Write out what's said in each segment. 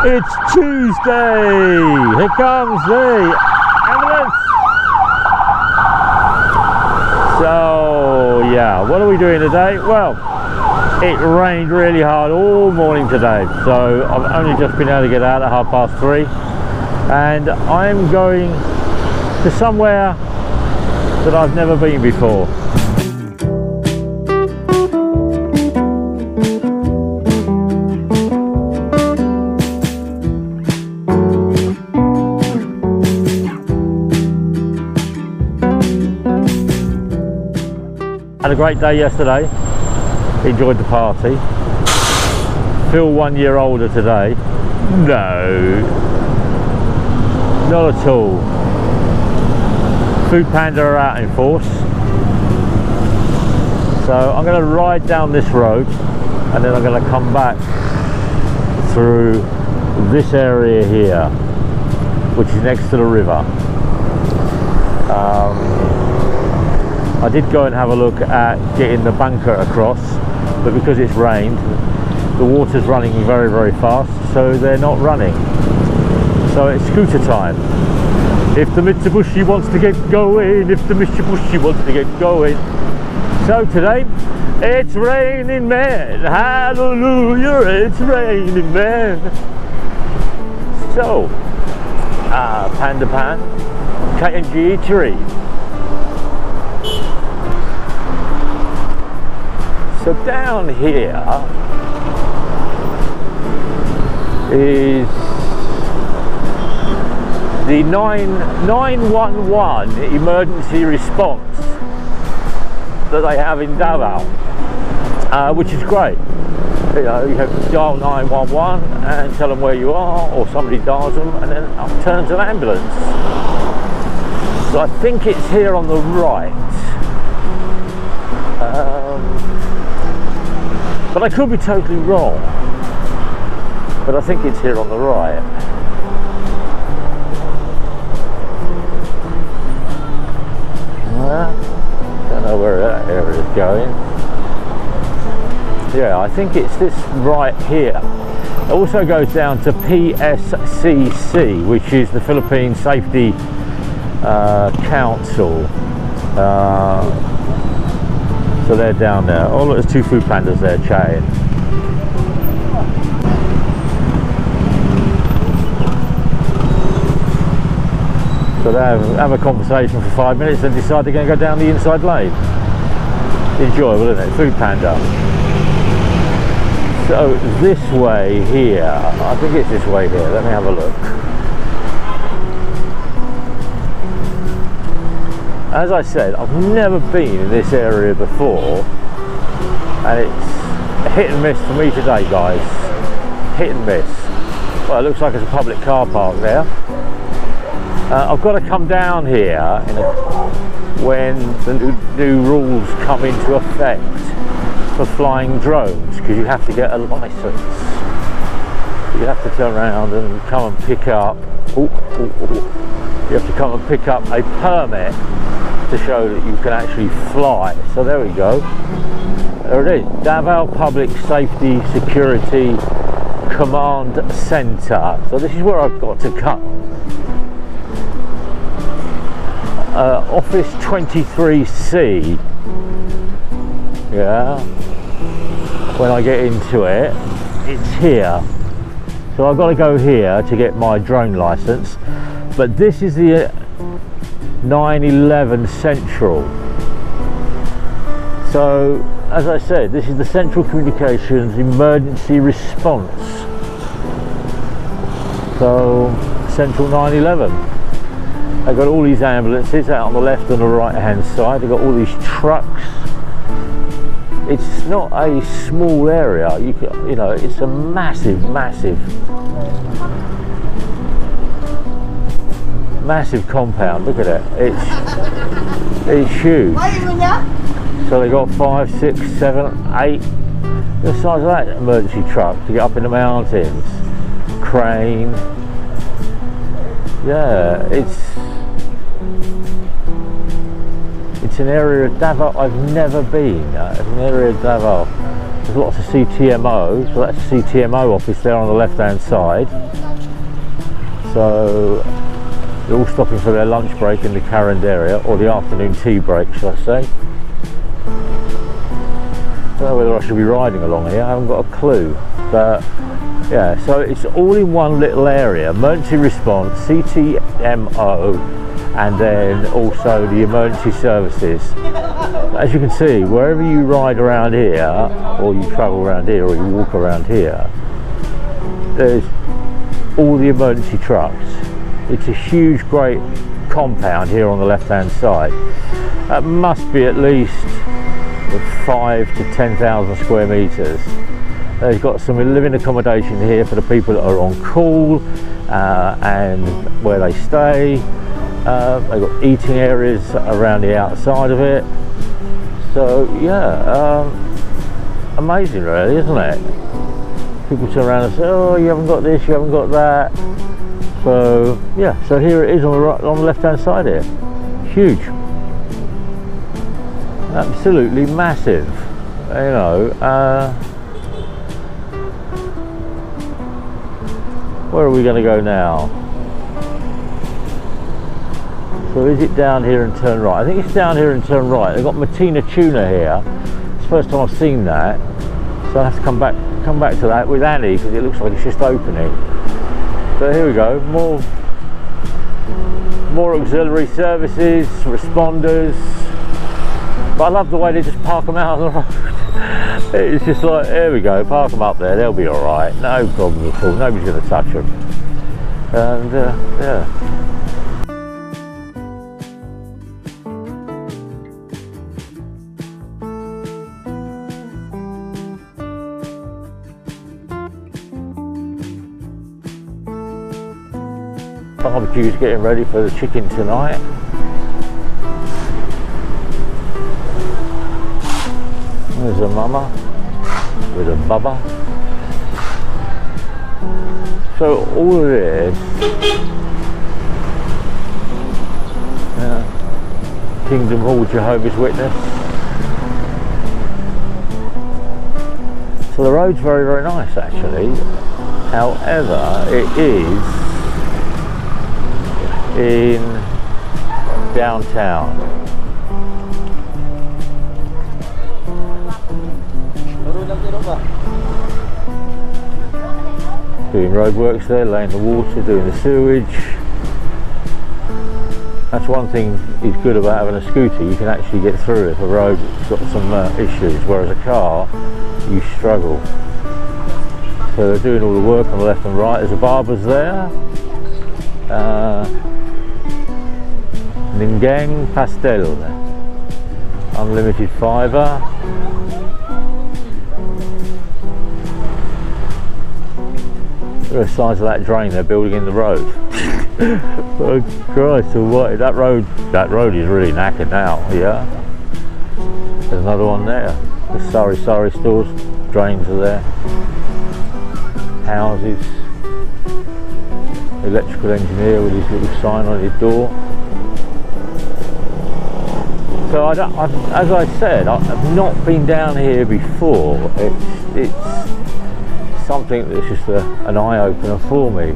It's Tuesday. Here comes the ambulance. So yeah, what are we doing today? Well, it rained really hard all morning today, so I've only just been able to get out at 3:30, and I'm going to somewhere that I've never been before. Had a great day yesterday, enjoyed the party. Feel 1 year older today. No, not at all. Food Panda are out in force. So I'm going to ride down this road and then I'm going to come back through this area here, which is next to the river. I did go and have a look at getting the bunker across, but because it's rained, the water's running very, very fast, so they're not running. So it's scooter time. If the Mitsubishi wants to get going, if the Mitsubishi wants to get going. So today, it's raining men, hallelujah, it's raining men. So, Panda Pan, K&G Eatery. So down here is the 911 emergency response that they have in Davao, which is great. You know, you have to dial 911 and tell them where you are, or somebody dials them and then up turns an ambulance. So I think it's here on the right. But I could be totally wrong, but I think it's here on the right. Don't know where that area is going. Yeah, I think it's this right here. It also goes down to PSCC, which is the Philippine Safety Council. So they're down there. Oh look, there's two food pandas there chatting. So they have a conversation for 5 minutes and decide they're going to go down the inside lane. Enjoyable, isn't it? Food Panda. So this way here, I think it's this way here. Let me have a look. As I said, I've never been in this area before, and it's hit and miss for me today, guys. Hit and miss. Well, it looks like it's a public car park there. I've got to come down here when the new rules come into effect for flying drones, because you have to get a license. You have to turn around and come and pick up. You have to come and pick up a permit to show that you can actually fly. So there we go. There it is, Davao Public Safety Security Command Centre. So this is where I've got to come. Office 23C. Yeah. When I get into it, it's here. So I've got to go here to get my drone license. But this is the 911 Central. So, as I said, this is the Central Communications Emergency Response. So, Central 911. They've got all these ambulances out on the left and the right hand side. They've got all these trucks. It's not a small area. You know, it's a massive compound. Look at it. It's huge. So they got 5, 6, 7, 8. The size of that emergency truck to get up in the mountains. Crane. Yeah, it's an area of Davao I've never been. An area of Davao There's lots of CTMO, so that's the CTMO office there on the left hand side. So they're all stopping for their lunch break in the Carinderia, or the afternoon tea break, shall I say. I don't know whether I should be riding along here, I haven't got a clue. But yeah, so it's all in one little area. Emergency response, CTMO, and then also the emergency services. As you can see, wherever you ride around here, or you travel around here, or you walk around here, there's all the emergency trucks. It's a huge, great compound here on the left-hand side. That must be at least 5 to 10,000 square metres. They've got some living accommodation here for the people that are on call and where they stay. They've got eating areas around the outside of it. So yeah, amazing really, isn't it? People turn around and say, oh, you haven't got this, you haven't got that. So yeah, so here it is on the left hand side here. Huge. Absolutely massive. You know, where are we going to go now? So is it down here and turn right? I think it's down here and turn right. They've got Martina Tuna here. It's the first time I've seen that. So I have to come back to that with Annie, because it looks like it's just opening. So here we go, more auxiliary services, responders. But I love the way they just park them out on the road. It's just like, here we go, park them up there, they'll be alright, no problem at all, nobody's going to touch them. And yeah. Barbecue's getting ready for the chicken tonight. There's a mama with a bubba. So all of this, Kingdom Hall Jehovah's Witness. So the road's very, very nice actually. However, it is in downtown. Doing roadworks there, laying the water, doing the sewage. That's one thing is good about having a scooter, you can actually get through if a road's got some issues, whereas a car, you struggle. So they're doing all the work on the left and right. There's a barber's there. Ningang Pastel, unlimited fibre. Look at the size of that drain they're building in the road. Oh Christ almighty, that road is really knackered now, yeah. There's another one there. The Sari stores, drains are there. Houses. Electrical engineer with his little sign on his door. So as I said, I've not been down here before. It's something that's just an eye-opener for me.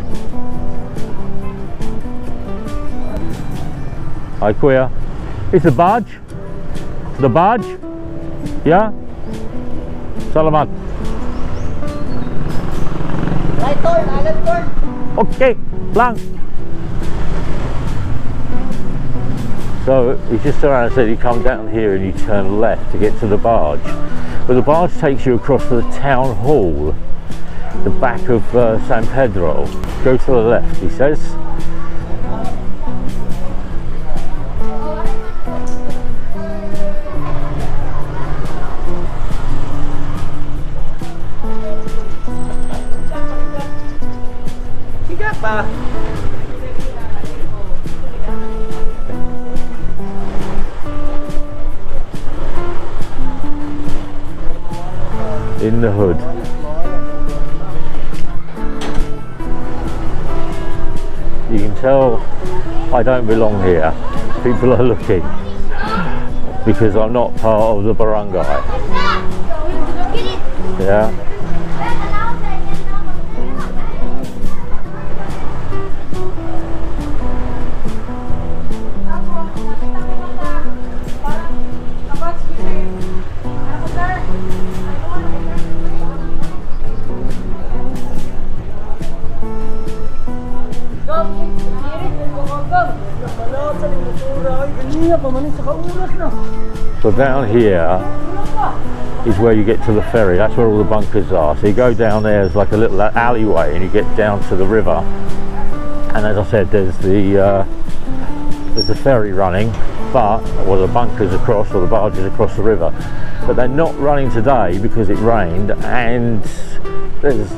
Hi Kuya. It's the badge? The badge? Yeah? Salamat. Right turn, left turn. Okay, lang. So he just turned around and said you come down here and you turn left to get to the barge. But the barge takes you across to the town hall, the back of San Pedro. Go to the left, he says. In the hood. You can tell I don't belong here. People are looking because I'm not part of the barangay. Yeah. So down here is where you get to the ferry. That's where all the bunkers are. So you go down there, there's like a little alleyway, and you get down to the river. And as I said, there's the ferry running, or the bunkers across, or the barges across the river. But they're not running today because it rained, and there's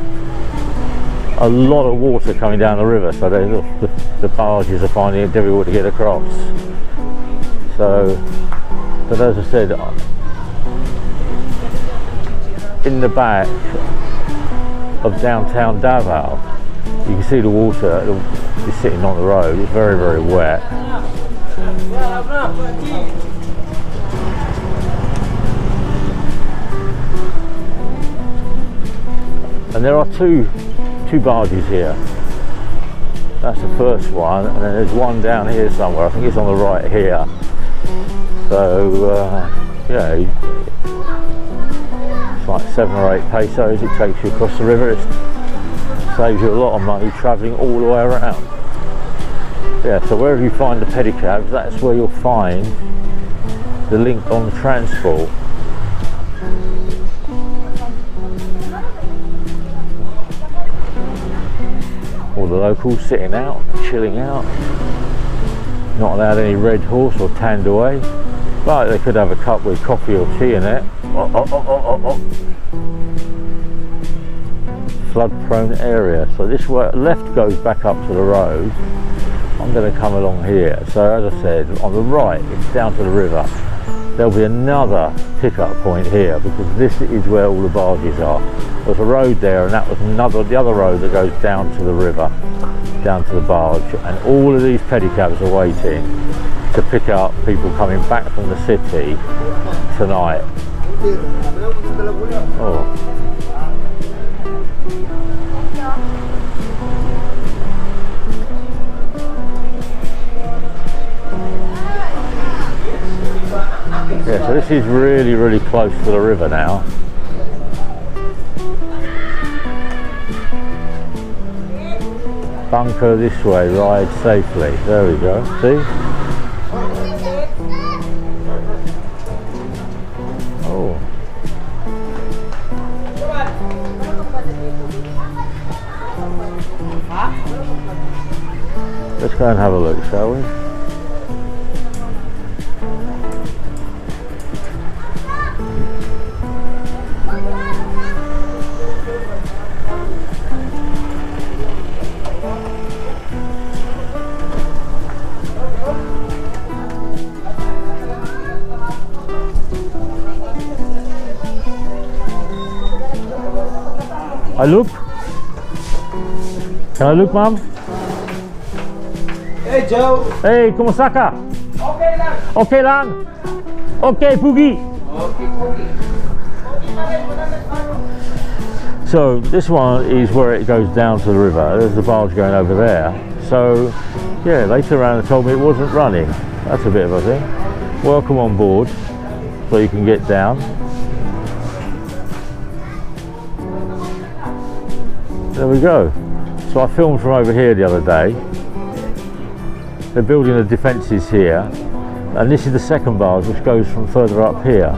a lot of water coming down the river. So the barges are finding it difficult to get across. So, but as I said, in the back of downtown Davao, you can see the water is sitting on the road. It's very, very wet. And there are two barges here. That's the first one, and then there's one down here somewhere. I think it's on the right here. So yeah, it's like 7 or 8 pesos it takes you across the river. It saves you a lot of money travelling all the way around. Yeah, so wherever you find the pedicabs, that's where you'll find the link on the transport. All the locals sitting out, chilling out. Not allowed any Red Horse or Tandoori, but they could have a cup with coffee or tea in it. Flood prone area. So this way, left goes back up to the road. I'm going to come along here. So as I said, on the right it's down to the river. There'll be another pickup point here because this is where all the barges are. There's a road there, and that was the other road that goes down to the river, down to the barge, and all of these pedicabs are waiting to pick up people coming back from the city tonight. Oh. Yeah, so this is really, really close to the river now. Bunker this way, ride safely. There we go, see? Oh. Let's go and have a look, shall we? I look? Can I look, ma'am? Hey, Joe. Hey, kumusta ka? Okay lang. Okay lang? Okay, Pugi. Okay, Pugi. So this one is where it goes down to the river. There's the barge going over there. So yeah, they turned around and told me it wasn't running. That's a bit of a thing. Welcome on board, so you can get down. There we go. So I filmed from over here the other day. They're building the defences here, and this is the second barge which goes from further up here.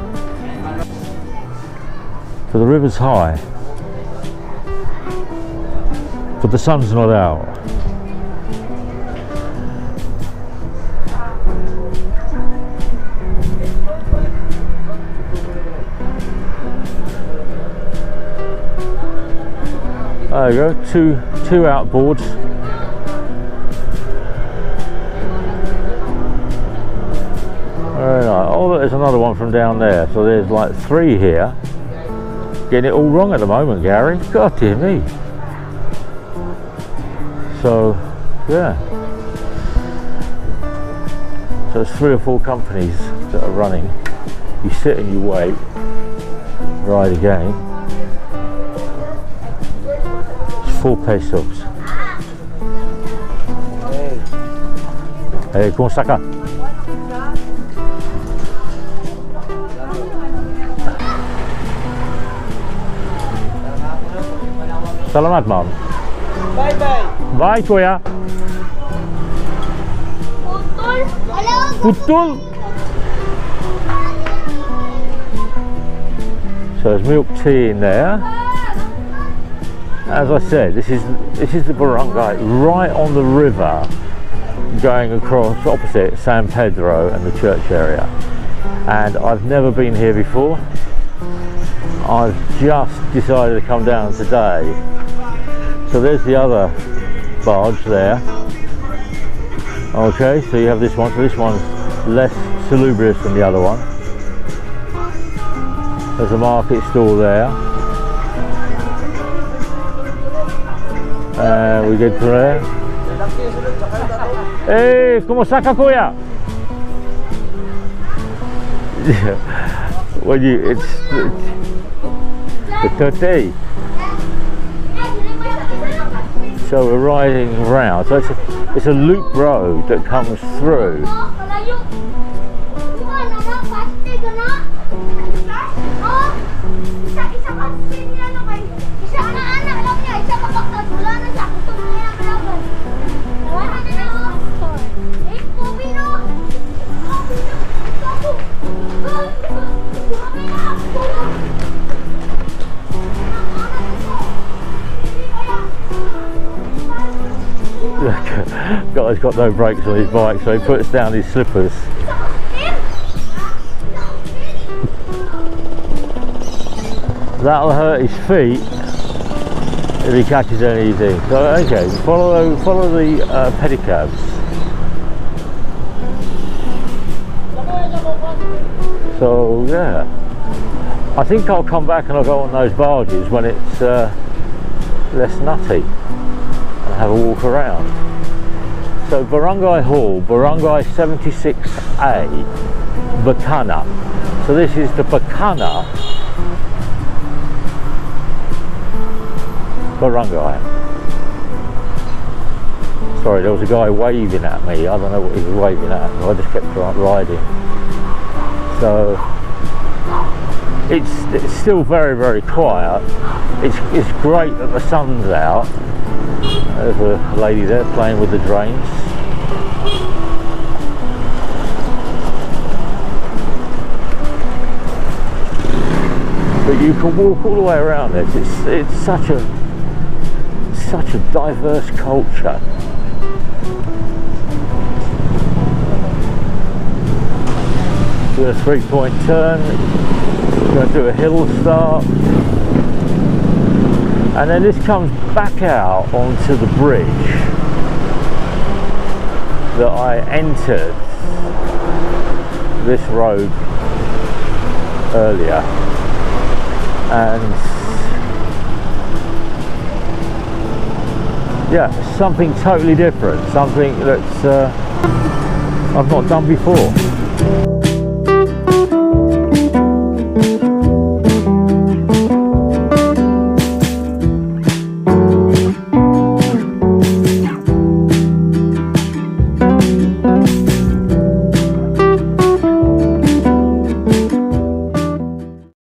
So the river's high, but the sun's not out. There you go, two outboards. Very nice. Oh, there's another one from down there. So there's like 3 here. Getting it all wrong at the moment, Gary. God dear me. So, yeah. So there's 3 or 4 companies that are running. You sit and you wait. Ride again. 4 pesos. Kumusta ka? Salamat, ma'am. Bye-bye. Bye, kuya. Putol. So there's milk tea in there. As I said, this is the barangay right on the river, going across opposite San Pedro and the church area. And I've never been here before. I've just decided to come down today. So there's the other barge there. Okay, so you have this one. So this one's less salubrious than the other one. There's a market stall there. We get through there. Hey, kumusta ka, kuya? When it's the 30. So we're riding around. So it's a loop road that comes through. Guy's got no brakes on his bike, so he puts down his slippers. That'll hurt his feet if he catches anything. So okay, follow the pedicabs. So yeah, I think I'll come back and I'll go on those barges when it's less nutty and have a walk around. So Barangay Hall, Barangay 76A, Bacana. So this is the Bacana Barangay. Sorry, there was a guy waving at me. I don't know what he was waving at. I just kept riding. So it's still very, very quiet. It's great that the sun's out. There's a lady there playing with the drains. But you can walk all the way around this. It's such a diverse culture. Do a 3-point turn. Going to do a hill start. And then this comes back out onto the bridge that I entered this road earlier, and yeah, something totally different, something that's I've not done before.